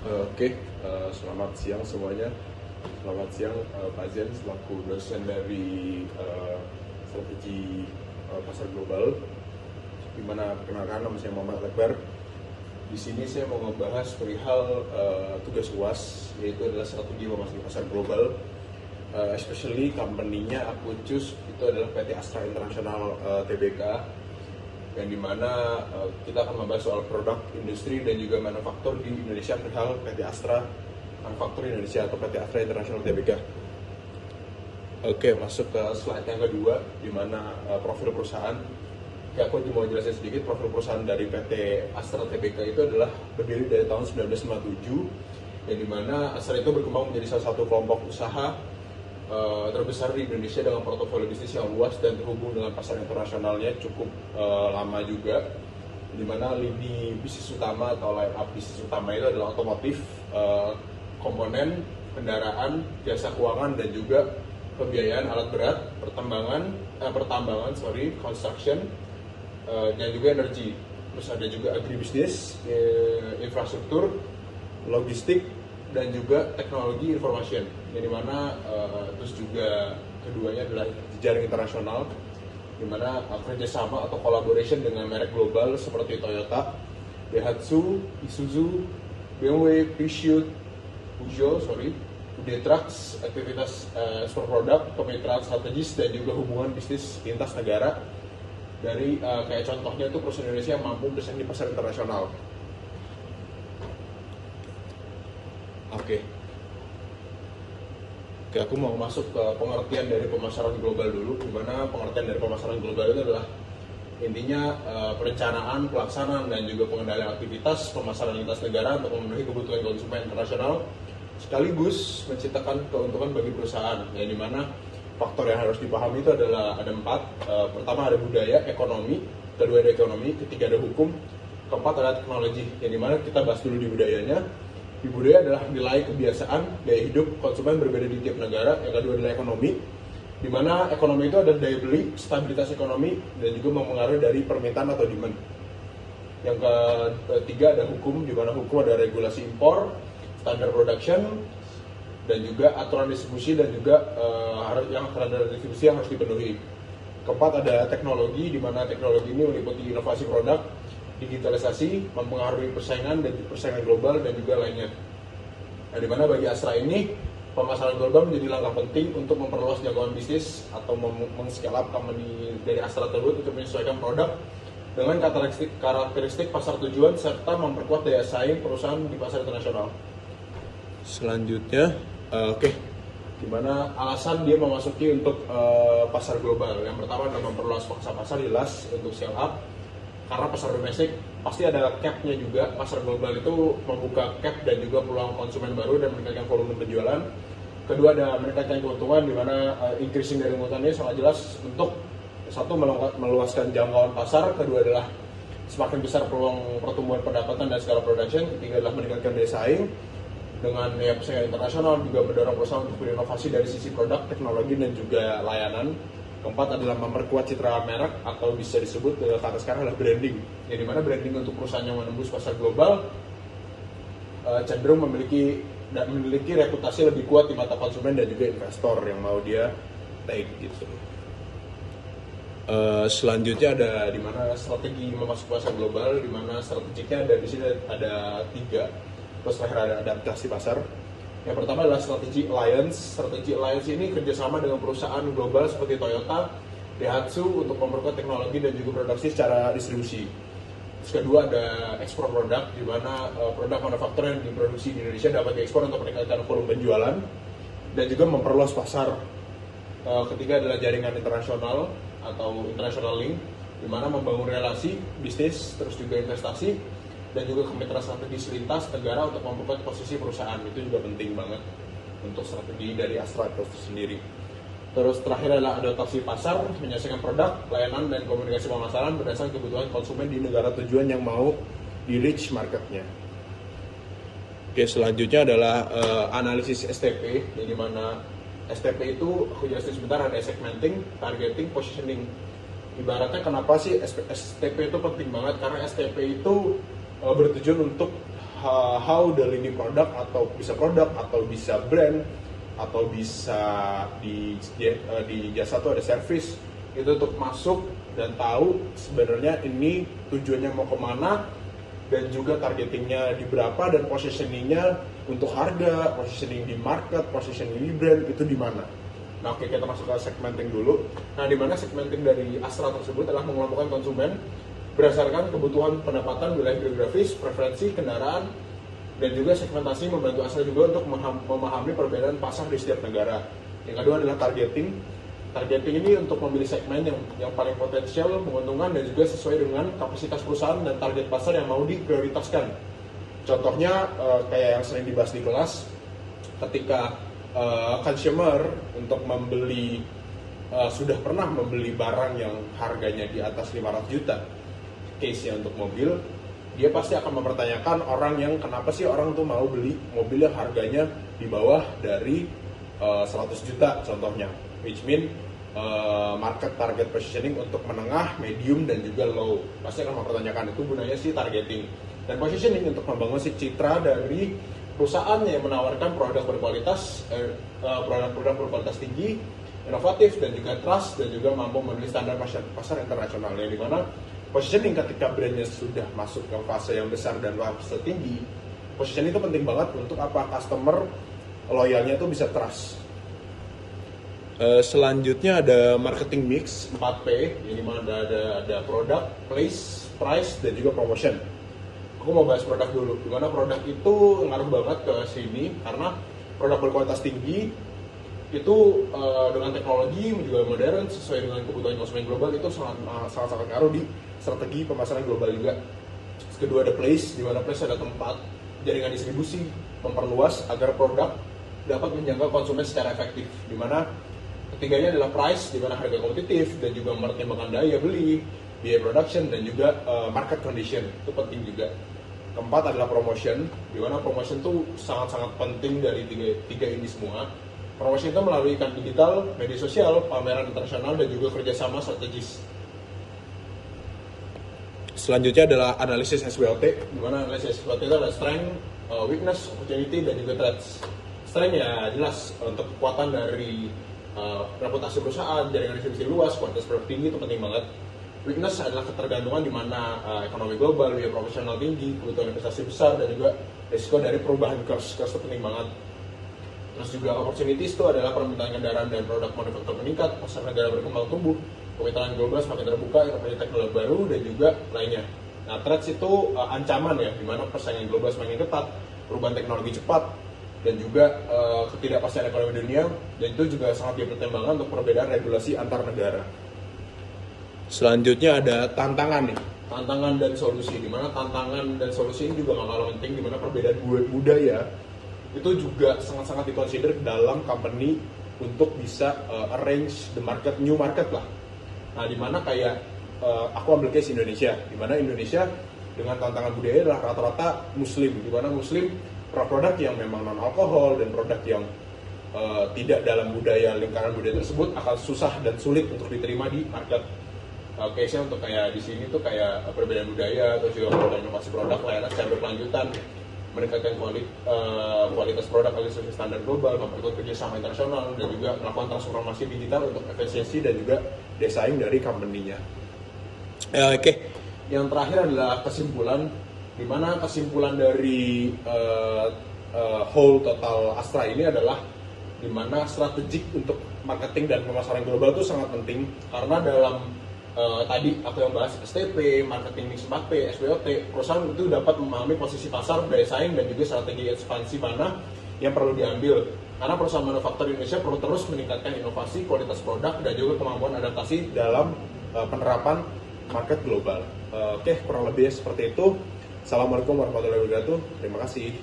Selamat siang semuanya. Selamat siang Pak Zen selaku dosen dari strategi pasar global. Dimana perkenalkan nama saya Muhammad Lekber. Di sini saya mau ngebahas perihal tugas UAS, yaitu adalah strategi memasuki pasar global. Especially company-nya aku choose itu adalah PT Astra International Tbk, yang dimana kita akan membahas soal produk, industri, dan juga manufaktur di Indonesia perihal PT Astra Manufaktur Indonesia atau PT Astra International Tbk. Oke, masuk ke slide yang kedua, di mana profil perusahaan. Aku mau jelasin sedikit. Profil perusahaan dari PT Astra Tbk itu adalah berdiri dari tahun 1957, yang dimana Astra itu berkembang menjadi salah satu kelompok usaha terbesar di Indonesia dengan portofolio bisnis yang luas dan terhubung dengan pasar internasionalnya cukup lama juga, di mana lini bisnis utama atau line up bisnis utama itu adalah otomotif, komponen, kendaraan, jasa keuangan, dan juga pembiayaan alat berat, pertambangan, construction, dan juga energi. Terus ada juga agribisnis, infrastruktur, logistik, dan juga teknologi information, yang dimana terus juga keduanya adalah jejaring internasional, dimana kerjasama atau collaboration dengan merek global seperti Toyota, Daihatsu, Isuzu, BMW, Peugeot, D-Trucks, aktivitas ekspor produk, kemitraan strategis, dan juga hubungan bisnis lintas negara. Dari kayak contohnya itu perusahaan Indonesia yang mampu bersaing di pasar internasional. Oke, aku mau masuk ke pengertian dari pemasaran global dulu. Dimana pengertian dari pemasaran global itu adalah intinya perencanaan, pelaksanaan, dan juga pengendalian aktivitas pemasaran lintas negara untuk memenuhi kebutuhan konsumen internasional, sekaligus menciptakan keuntungan bagi perusahaan. Yang dimana faktor yang harus dipahami itu adalah ada 4. Pertama ada budaya, ekonomi. Kedua ada ekonomi. Ketiga ada hukum. Keempat ada teknologi. Yang dimana kita bahas dulu di budayanya. Di budaya adalah nilai kebiasaan, gaya hidup konsumen berbeda di tiap negara. Yang kedua adalah ekonomi, di mana ekonomi itu adalah daya beli, stabilitas ekonomi, dan juga mempengaruhi dari permintaan atau demand. Yang ketiga ada hukum, di mana hukum ada regulasi impor, standar production, dan juga aturan distribusi, dan juga standar distribusi yang harus dipenuhi. Keempat ada teknologi, di mana teknologi ini meliputi inovasi produk, digitalisasi, mempengaruhi persaingan dan persaingan global, dan juga lainnya. Nah, dimana bagi Astra ini pemasaran global menjadi langkah penting untuk memperluas jangkauan bisnis atau meng-scale up company dari Astra tersebut untuk menyesuaikan produk dengan karakteristik pasar tujuan serta memperkuat daya saing perusahaan di pasar internasional. Selanjutnya, dimana alasan dia memasuki untuk pasar global. Yang pertama adalah memperluas pangsa pasar, jelas untuk scale up. Karena pasar domestik pasti ada cap-nya juga. Pasar global itu membuka cap dan juga peluang konsumen baru dan meningkatkan volume penjualan. Kedua ada meningkatkan keuntungan, di mana increasing dari keuntungan ini sangat jelas untuk satu meluaskan jangkauan pasar. Kedua adalah semakin besar peluang pertumbuhan pendapatan dan skala production. Ketiga adalah meningkatkan daya saing dengan persaingan internasional, juga mendorong perusahaan untuk berinovasi dari sisi produk, teknologi, dan juga layanan. Keempat adalah memperkuat citra merek atau bisa disebut kata sekarang adalah branding. Yang dimana branding untuk perusahaan yang menembus pasar global cenderung memiliki reputasi lebih kuat di mata konsumen dan juga investor yang mau dia take gitu. Selanjutnya ada di mana strategi memasuki pasar global, di mana strateginya ada di sini ada 3. Terus terakhir ada adaptasi pasar. Yang pertama adalah strategi alliance. Strategi alliance ini kerjasama dengan perusahaan global seperti Toyota, Daihatsu untuk memperkuat teknologi dan juga produksi secara distribusi. Terus kedua ada ekspor produk, di mana produk manufaktur yang diproduksi di Indonesia dapat diekspor untuk meningkatkan volume penjualan dan juga memperluas pasar. Ketiga adalah jaringan internasional atau international link, di mana membangun relasi bisnis, terus juga investasi, dan juga kemitraan strategis lintas negara untuk memperkuat posisi perusahaan. Itu juga penting banget untuk strategi dari Astra itu sendiri. Terus terakhir adalah adaptasi pasar, menyelesaikan produk, layanan, dan komunikasi pemasaran berdasarkan kebutuhan konsumen di negara tujuan yang mau di reach marketnya. Oke, selanjutnya adalah analisis STP, di mana STP itu aku jelasin sebentar. Ada segmenting, targeting, positioning. Ibaratnya kenapa sih STP itu penting banget, karena STP itu bertujuan untuk how the leading product atau bisa brand atau bisa di jasa tuh ada service itu untuk masuk dan tahu sebenarnya ini tujuannya mau kemana dan juga targetingnya di berapa dan positioningnya untuk harga, positioning di market, positioning di brand itu di mana. Nah oke, kita masuk ke segmenting dulu. Nah di mana segmenting dari Astra tersebut adalah mengelompokkan konsumen berdasarkan kebutuhan pendapatan, wilayah geografis, preferensi kendaraan, dan juga segmentasi membantu Astra juga untuk memahami perbedaan pasar di setiap negara. Yang kedua adalah targeting. Targeting ini untuk memilih segmen yang paling potensial, menguntungkan, dan juga sesuai dengan kapasitas perusahaan dan target pasar yang mau diprioritaskan. Contohnya kayak yang sering dibahas di kelas, ketika consumer untuk membeli sudah pernah membeli barang yang harganya di atas 500 juta, case-nya untuk mobil, dia pasti akan mempertanyakan orang yang kenapa sih orang tuh mau beli mobil yang harganya di bawah dari 100 juta contohnya, which mean market target positioning untuk menengah, medium, dan juga low. Pasti akan mempertanyakan itu gunanya sih targeting. Dan positioning untuk membangun si citra dari perusahaan yang menawarkan produk berkualitas, produk berkualitas tinggi, inovatif, dan juga trust, dan juga mampu memenuhi standar pasar internasional. Yang dimana positioning ketika brandnya sudah masuk ke fase yang besar dan fase tinggi, positioning itu penting banget untuk apa? Customer loyalnya itu bisa trust. Selanjutnya ada marketing mix 4P, yang dimana ada produk, place, price, dan juga promotion. Aku mau bahas produk dulu, dimana produk itu ngaruh banget ke sini karena produk berkualitas tinggi itu dengan teknologi juga modern sesuai dengan kebutuhan konsumen global itu sangat ngaruh di strategi pemasaran global juga. Kedua ada place, di mana place ada tempat jaringan distribusi memperluas agar produk dapat menjangkau konsumen secara efektif. Di mana ketiganya adalah price, di mana harga kompetitif dan juga mempertimbangkan daya beli, biaya production, dan juga market condition itu penting juga. Keempat adalah promotion, di mana promotion itu sangat-sangat penting dari tiga ini semua. Promotion itu melalui iklan digital, media sosial, pameran internasional, dan juga kerjasama strategis. Selanjutnya adalah analisis SWOT, di mana analisis SWOT itu ada strength, weakness, opportunity, dan juga threats. Strength ya jelas untuk kekuatan dari reputasi perusahaan, jaringan distribusi luas, kualitas produk tinggi itu penting banget. Weakness adalah ketergantungan di mana ekonomi global, biaya profesional tinggi, kebutuhan investasi besar, dan juga risiko dari perubahan curve itu penting banget. Terus juga opportunities itu adalah permintaan kendaraan dan produk manufaktur meningkat, pasar negara berkembang tumbuh, kemitraan global semakin terbuka, inovasi teknologi baru, dan juga lainnya. Nah, threats itu ancaman ya, di mana persaingan global semakin ketat, perubahan teknologi cepat, dan juga ketidakpastian ekonomi dunia, dan itu juga sangat dipertimbangkan untuk perbedaan regulasi antar negara. Selanjutnya ada tantangan nih, tantangan dan solusi, di mana tantangan dan solusi ini juga nggak kalah penting, di mana perbedaan budaya itu juga sangat-sangat dikonsider dalam company untuk bisa arrange the market, new market lah. Nah, di mana kayak aku ambil case Indonesia, di mana Indonesia dengan tantangan budaya adalah rata-rata Muslim, di mana Muslim produk yang memang non alkohol dan produk yang tidak dalam lingkaran budaya tersebut akan susah dan sulit untuk diterima di market. Case-nya untuk kayak di sini tuh kayak perbedaan budaya atau juga inovasi produk layanan secara berkelanjutan, meningkatkan kualitas produk agar sesuai standar global, memperkuat kerjasama internasional, dan juga melakukan transformasi digital untuk efisiensi dan juga desain dari company-nya. Oke. Yang terakhir adalah kesimpulan, di mana kesimpulan dari whole total Astra ini adalah di mana strategik untuk marketing dan pemasaran global itu sangat penting karena dalam tadi aku yang bahas STP, marketing mix 4P, SWOT, perusahaan itu dapat memahami posisi pasar, daya saing, dan juga strategi ekspansi mana yang perlu diambil. Karena perusahaan manufaktur Indonesia perlu terus meningkatkan inovasi, kualitas produk, dan juga kemampuan adaptasi dalam penerapan market global. Oke, kurang lebih seperti itu. Assalamualaikum warahmatullahi wabarakatuh. Terima kasih.